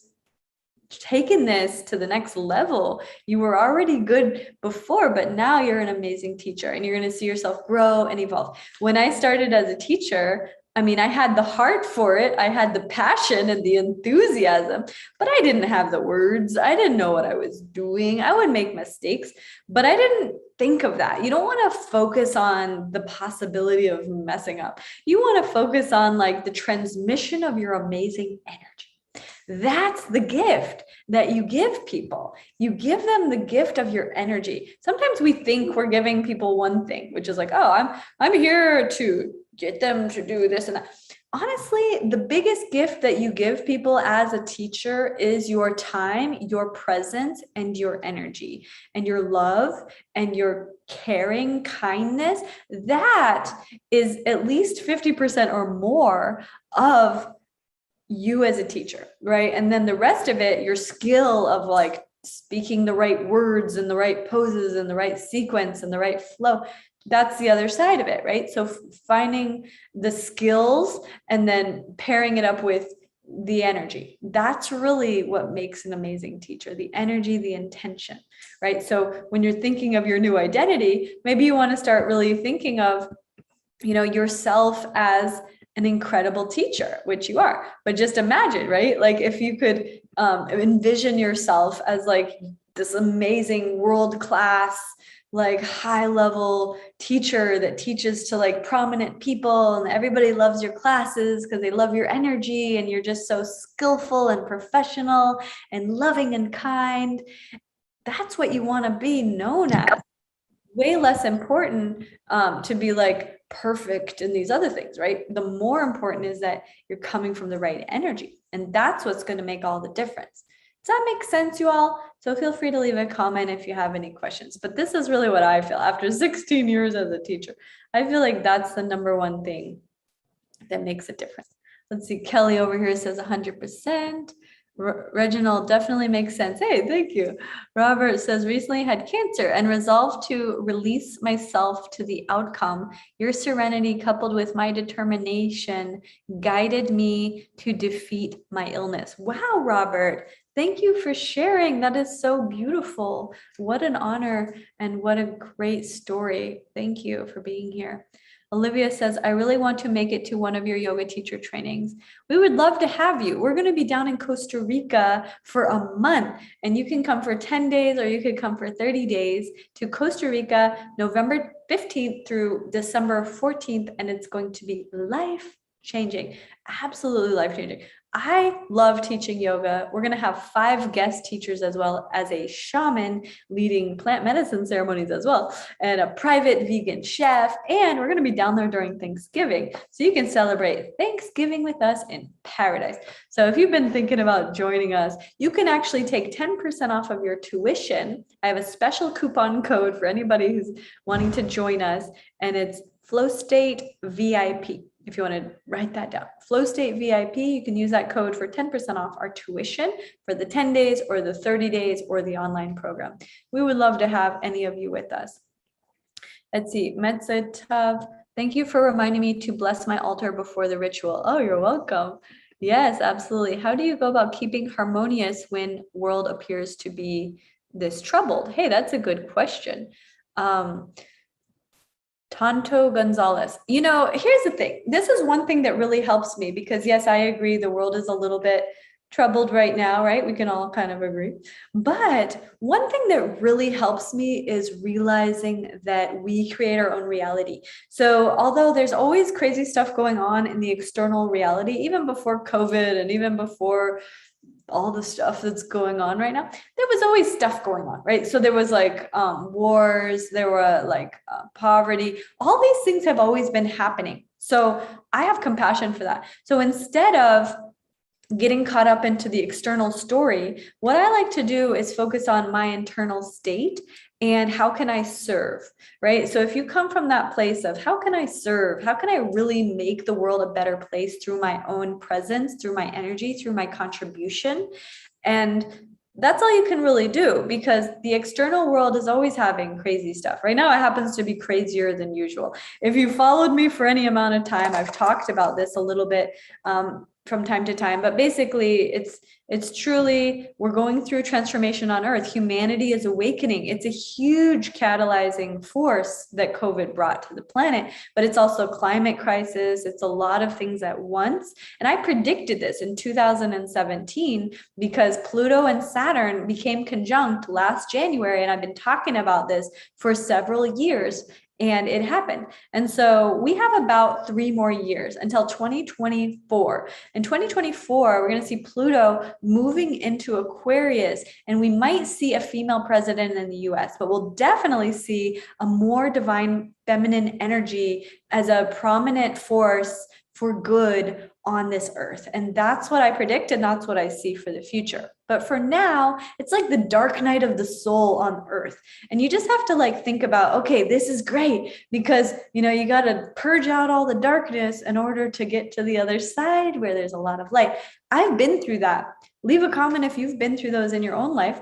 taken this to the next level. You were already good before, but now you're an amazing teacher and you're going to see yourself grow and evolve. When I started as a teacher, I mean, I had the heart for it. I had the passion and the enthusiasm, but I didn't have the words. I didn't know what I was doing. I would make mistakes, but I didn't think of that. You don't want to focus on the possibility of messing up. You want to focus on like the transmission of your amazing energy. That's the gift that you give people. You give them the gift of your energy. Sometimes we think we're giving people one thing, which is like, oh, I'm here to get them to do this and that. Honestly, the biggest gift that you give people as a teacher is your time, your presence, and your energy, and your love, and your caring kindness. That is at least 50% or more of you as a teacher, right? And then the rest of it, your skill of like speaking the right words and the right poses and the right sequence and the right flow, that's the other side of it, right? So finding the skills and then pairing it up with the energy, that's really what makes an amazing teacher. The energy, the intention, right? So when you're thinking of your new identity, maybe you want to start really thinking of yourself as an incredible teacher, which you are. But just imagine, right? Like if you could envision yourself as like this amazing world-class, like high level teacher that teaches to like prominent people and everybody loves your classes because they love your energy and you're just so skillful and professional and loving and kind. That's what you want to be known as. Way less important to be like perfect in these other things, right? The more important is that you're coming from the right energy. And that's what's going to make all the difference. Does that make sense, you all? So feel free to leave a comment if you have any questions. But this is really what I feel after 16 years as a teacher. I feel like that's the number one thing that makes a difference. Let's see, Kelly over here says 100%. Reginald definitely makes sense. Hey, thank you. Robert says recently had cancer and resolved to release myself to the outcome. Your serenity coupled with my determination guided me to defeat my illness. Wow, Robert, thank you for sharing. That is so beautiful. What an honor and what a great story. Thank you for being here. Olivia says, I really want to make it to one of your yoga teacher trainings. We would love to have you. We're going to be down in Costa Rica for a month, and you can come for 10 days or you could come for 30 days to Costa Rica, November 15th through December 14th, and it's going to be life-changing, absolutely life-changing. I love teaching yoga. We're going to have 5 guest teachers as well as a shaman leading plant medicine ceremonies as well, and a private vegan chef. And we're going to be down there during Thanksgiving. So you can celebrate Thanksgiving with us in paradise. So if you've been thinking about joining us, you can actually take 10% off of your tuition. I have a special coupon code for anybody who's wanting to join us, and it's Flow State VIP. If you want to write that down, Flow State VIP, you can use that code for 10% off our tuition for the 10 days or the 30 days or the online program. We would love to have any of you with us. Let's see, Metzetav, thank you for reminding me to bless my altar before the ritual. Oh, you're welcome. Yes, absolutely. How do you go about keeping harmonious when world appears to be this troubled? Hey, that's a good question. Tonto Gonzalez. You know, here's the thing. This is one thing that really helps me because, yes, I agree the world is a little bit troubled right now, right? We can all kind of agree. But one thing that really helps me is realizing that we create our own reality. So although there's always crazy stuff going on in the external reality, even before COVID and even before all the stuff that's going on right now, there was always stuff going on, right? So there was like wars, there were like poverty, all these things have always been happening. So I have compassion for that. So instead of getting caught up into the external story, what I like to do is focus on my internal state and how can I serve, right? So if you come from that place of how can I serve, how can I really make the world a better place through my own presence, through my energy, through my contribution, and that's all you can really do because the external world is always having crazy stuff. Right now, it happens to be crazier than usual. If you followed me for any amount of time, I've talked about this a little bit from time to time, but basically it's truly, we're going through transformation on Earth. Humanity is awakening. It's a huge catalyzing force that COVID brought to the planet, but it's also climate crisis. It's a lot of things at once. And I predicted this in 2017 because Pluto and Saturn became conjunct last January. And I've been talking about this for several years. And it happened. And so we have about 3 more years until 2024. In 2024, we're going to see Pluto moving into Aquarius, and we might see a female president in the US, but we'll definitely see a more divine feminine energy as a prominent force for good on this earth. And that's what I predict, and that's what I see for the future. But for now, it's like the dark night of the soul on earth. And you just have to like think about, okay, this is great because, you know, you got to purge out all the darkness in order to get to the other side where there's a lot of light. I've been through that. Leave a comment if you've been through those in your own life,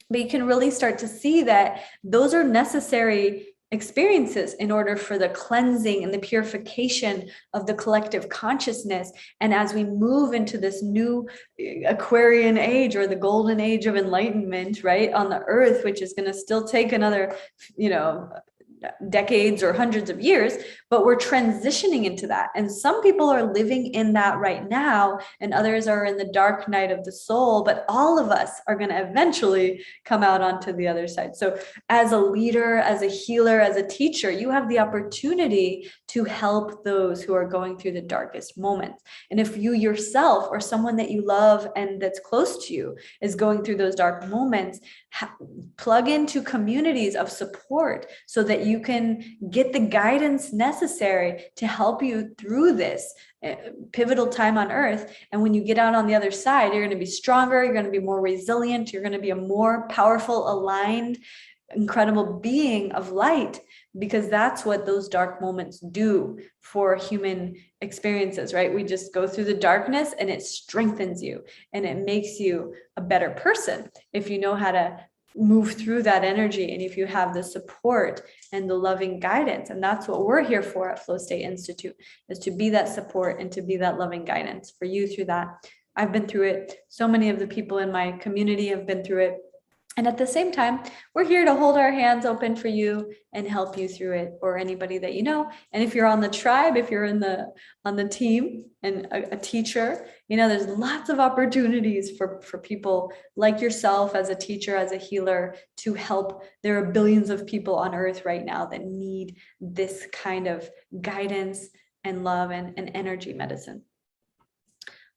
but you can really start to see that those are necessary experiences in order for the cleansing and the purification of the collective consciousness. And as we move into this new Aquarian age or the golden age of enlightenment, right, on the earth, which is going to still take another, you know, decades or hundreds of years, but we're transitioning into that. And some people are living in that right now, and others are in the dark night of the soul, but all of us are going to eventually come out onto the other side. So as a leader, as a healer, as a teacher, you have the opportunity to help those who are going through the darkest moments. And if you yourself or someone that you love and that's close to you is going through those dark moments, plug into communities of support so that you can get the guidance necessary to help you through this pivotal time on earth. And when you get out on the other side, you're going to be stronger, you're going to be more resilient, you're going to be a more powerful, aligned, incredible being of light, because that's what those dark moments do for human experiences, right? We just go through the darkness and it strengthens you and it makes you a better person if you know how to move through that energy and if you have the support and the loving guidance. And that's what we're here for at Flow State Institute, is to be that support and to be that loving guidance for you through that. I've been through it. So many of the people in my community have been through it. And at the same time, we're here to hold our hands open for you and help you through it, or anybody that you know. And if you're on the tribe, if you're on the team and a teacher, there's lots of opportunities for people like yourself as a teacher, as a healer, to help. There are billions of people on earth right now that need this kind of guidance and love and energy medicine.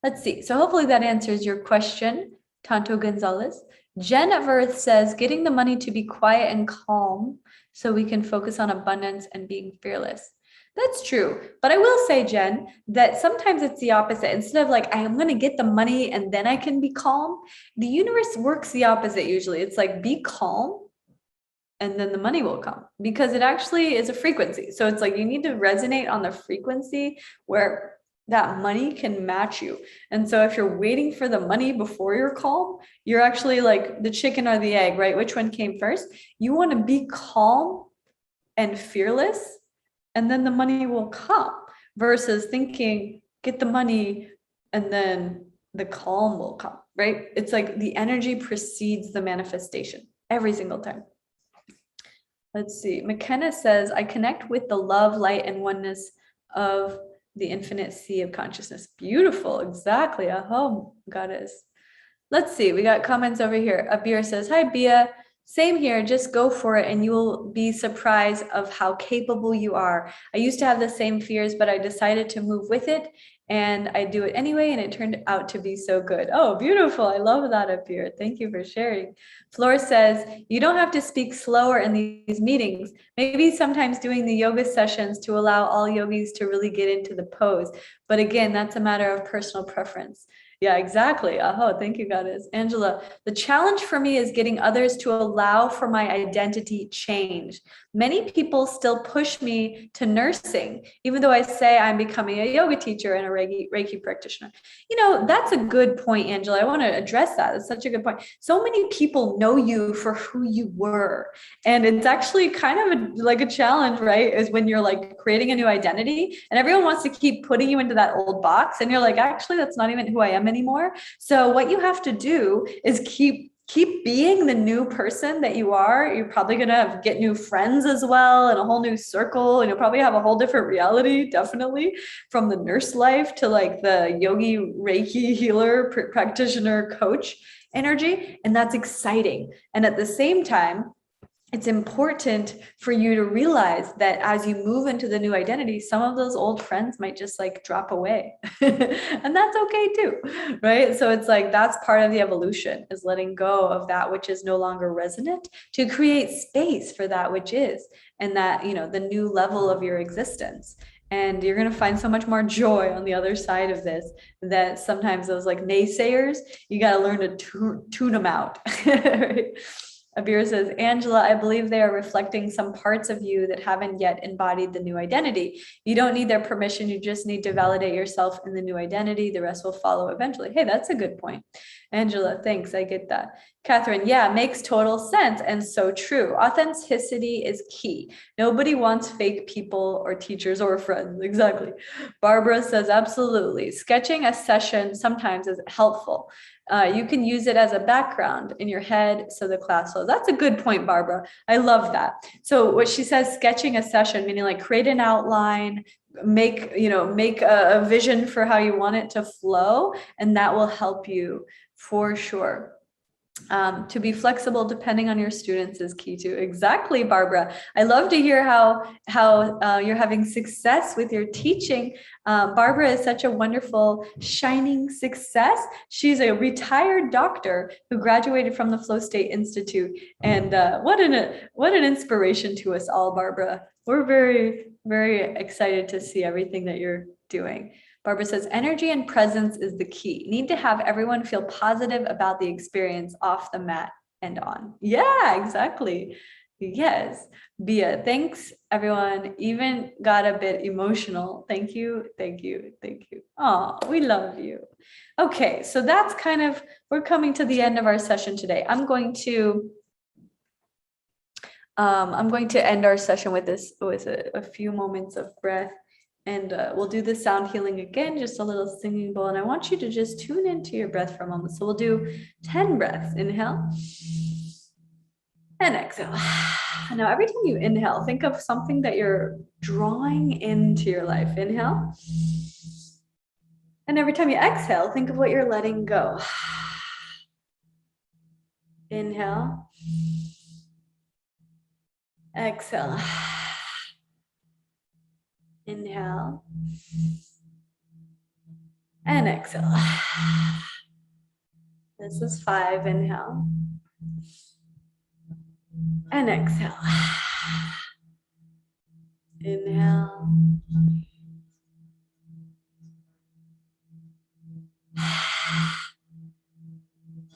Let's see. So hopefully that answers your question, Tanto Gonzalez. Jen of Earth says, getting the money to be quiet and calm so we can focus on abundance and being fearless. That's true. But I will say, Jen, that sometimes it's the opposite. Instead of like, I'm going to get the money and then I can be calm, the universe works the opposite usually. It's like, be calm and then the money will come, because it actually is a frequency. So it's like you need to resonate on the frequency where that money can match you. And so if you're waiting for the money before you're calm, you're actually like the chicken or the egg, right? Which one came first? You want to be calm and fearless, and then the money will come, versus thinking, get the money and then the calm will come, right? It's like the energy precedes the manifestation every single time. Let's see. McKenna says, I connect with the love, light, and oneness of the infinite sea of consciousness. Beautiful. Exactly. Aho, goddess. Let's see. We got comments over here. Abir says, hi, Bia. Same here. Just go for it and you will be surprised of how capable you are. I used to have the same fears, but I decided to move with it and I do it anyway. And it turned out to be so good. Oh, beautiful. I love that, Abir. Thank you for sharing. Flor says, you don't have to speak slower in these meetings. Maybe sometimes doing the yoga sessions to allow all yogis to really get into the pose. But again, that's a matter of personal preference. Yeah, exactly. Oh, thank you, Goddess. Angela, the challenge for me is getting others to allow for my identity change. Many people still push me to nursing, even though I say I'm becoming a yoga teacher and a Reiki practitioner. That's a good point, Angela. I want to address that. It's such a good point. So many people know you for who you were. And it's actually kind of like a challenge, right? Is when you're like creating a new identity and everyone wants to keep putting you into that old box. And you're like, actually, that's not even who I am anymore. So what you have to do is keep being the new person that you are. You're probably going to get new friends as well, and a whole new circle, and you'll probably have a whole different reality, definitely, from the nurse life to like the yogi, Reiki healer, practitioner, coach energy. And that's exciting. And at the same time, it's important for you to realize that as you move into the new identity, some of those old friends might just like drop away. And that's okay too, right? So it's like, that's part of the evolution, is letting go of that which is no longer resonant to create space for that which is, and that, the new level of your existence. And you're going to find so much more joy on the other side of this, that sometimes those like naysayers, you got to learn to tune them out. Right? Abir says, Angela, I believe they are reflecting some parts of you that haven't yet embodied the new identity. You don't need their permission. You just need to validate yourself in the new identity. The rest will follow eventually. Hey, that's a good point. Angela, thanks. I get that. Catherine, yeah, makes total sense and so true. Authenticity is key. Nobody wants fake people or teachers or friends. Exactly. Barbara says, absolutely. Sketching a session sometimes is helpful. You can use it as a background in your head so the class flows. That's a good point, Barbara. I love that. So what she says, sketching a session, meaning like create an outline, make a vision for how you want it to flow, and that will help you for sure. To be flexible depending on your students is key too. Exactly, Barbara. I love to hear how you're having success with your teaching. Barbara is such a wonderful, shining success. She's a retired doctor who graduated from the Flow State Institute. And what an inspiration to us all, Barbara. We're very, very excited to see everything that you're doing. Barbara says, energy and presence is the key. Need to have everyone feel positive about the experience off the mat and on. Yeah, exactly. Yes. Bia, thanks everyone. Even got a bit emotional. Thank you. Thank you. Thank you. Oh, we love you. Okay. So that's we're coming to the end of our session today. I'm going to end our session with a few moments of breath. And we'll do the sound healing again, just a little singing bowl. And I want you to just tune into your breath for a moment. So we'll do 10 breaths. Inhale. And exhale. Now, every time you inhale, think of something that you're drawing into your life. Inhale. And every time you exhale, think of what you're letting go. Inhale. Exhale. Inhale. And exhale. This is 5. Inhale. And exhale. Inhale.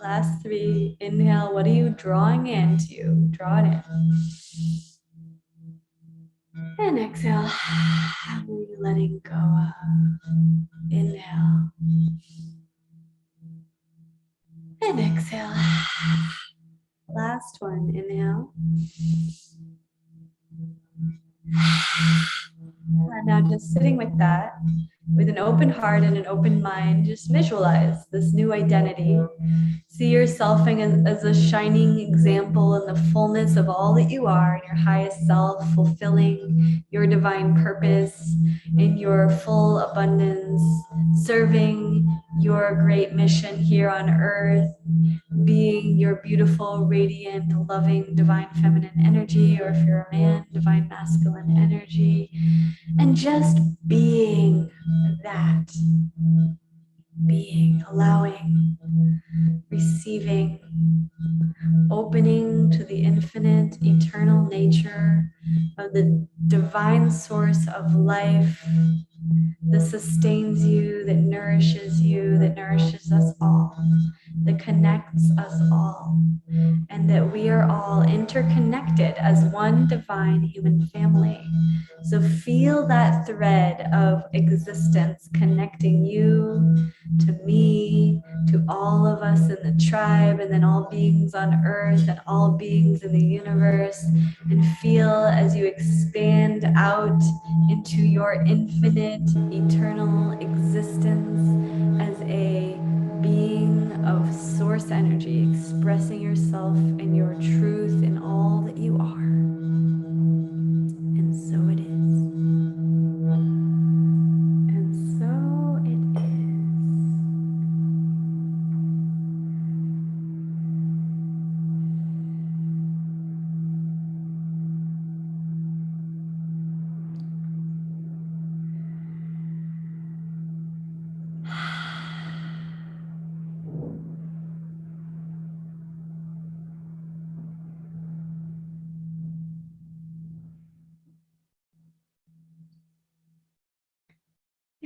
Last 3. Inhale. What are you drawing into? Draw it in. And exhale. How are you letting go of? Inhale. And exhale. Last one. Inhale. And now just sitting with that, with an open heart and an open mind, just visualize this new identity. See yourself as a shining example in the fullness of all that you are, in your highest self, fulfilling your divine purpose in your full abundance, serving your great mission here on earth, being your beautiful, radiant, loving, divine feminine energy, or if you're a man, divine masculine energy, and just being that, being, allowing, receiving, opening to the infinite, eternal nature of the divine source of life that sustains you, that nourishes us all, that connects us all, and that we are all interconnected as one divine human family. So feel that thread of existence connecting you to me, to all of us in the tribe, and then all beings on earth and all beings in the universe, and feel as you expand out into your infinite, eternal existence as a being of source energy, expressing yourself and your truth in all that you are. And so it is. And so it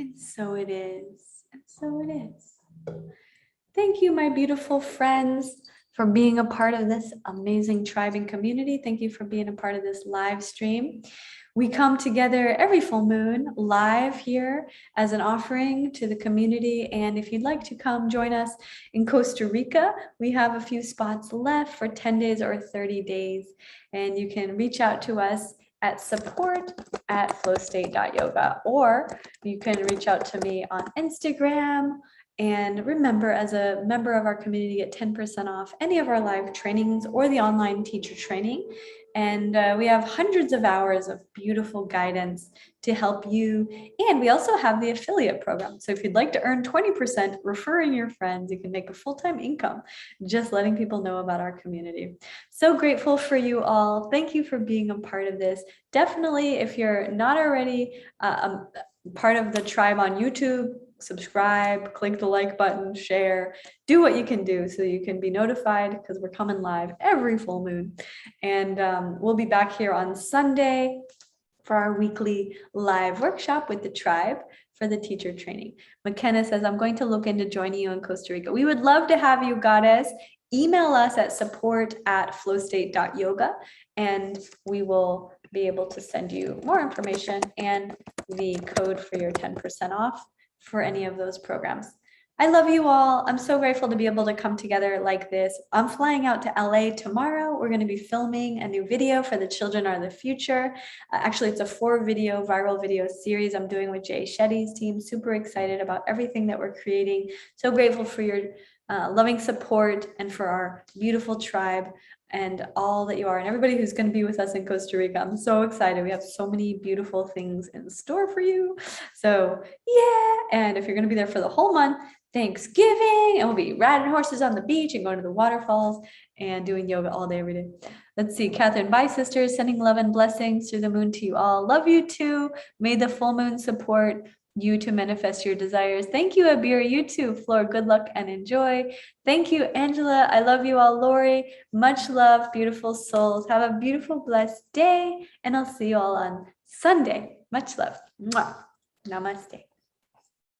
And so it is. And so it is. Thank you, my beautiful friends, for being a part of this amazing tribe and community. Thank you for being a part of this live stream. We come together every full moon live here as an offering to the community. And if you'd like to come join us in Costa Rica, we have a few spots left for 10 days or 30 days. And you can reach out to us at support@flowstate.yoga, or you can reach out to me on Instagram. And remember, as a member of our community, get 10% off any of our live trainings or the online teacher training. And we have hundreds of hours of beautiful guidance to help you. And we also have the affiliate program. So if you'd like to earn 20% referring your friends, you can make a full-time income just letting people know about our community. So grateful for you all. Thank you for being a part of this. Definitely, if you're not already part of the tribe on YouTube, subscribe, click the like button, share, do what you can do so you can be notified, because we're coming live every full moon. And we'll be back here on Sunday for our weekly live workshop with the tribe for the teacher training. McKenna says, I'm going to look into joining you in Costa Rica. We would love to have you, goddess. Email us at support@flowstate.yoga, and we will be able to send you more information and the code for your 10% off for any of those programs. I love you all. I'm so grateful to be able to come together like this. I'm flying out to LA tomorrow. We're going to be filming a new video for The Children Are the Future. Actually, it's a 4-video viral video series I'm doing with Jay Shetty's team. Super excited about everything that we're creating. So grateful for your loving support and for our beautiful tribe and all that you are, and everybody who's going to be with us in Costa Rica. I'm so excited. We have so many beautiful things in store for you. So yeah, and if you're going to be there for the whole month, Thanksgiving, and we'll be riding horses on the beach and going to the waterfalls and doing yoga all day, every day. Let's see, Catherine, bye sisters, sending love and blessings through the moon to you all. Love you too. May the full moon support you to manifest your desires. Thank you, Abir. You too, Flor. Good luck and enjoy. Thank you, Angela. I love you all. Lori, much love, beautiful souls. Have a beautiful, blessed day, and I'll see you all on Sunday. Much love. Mwah. Namaste.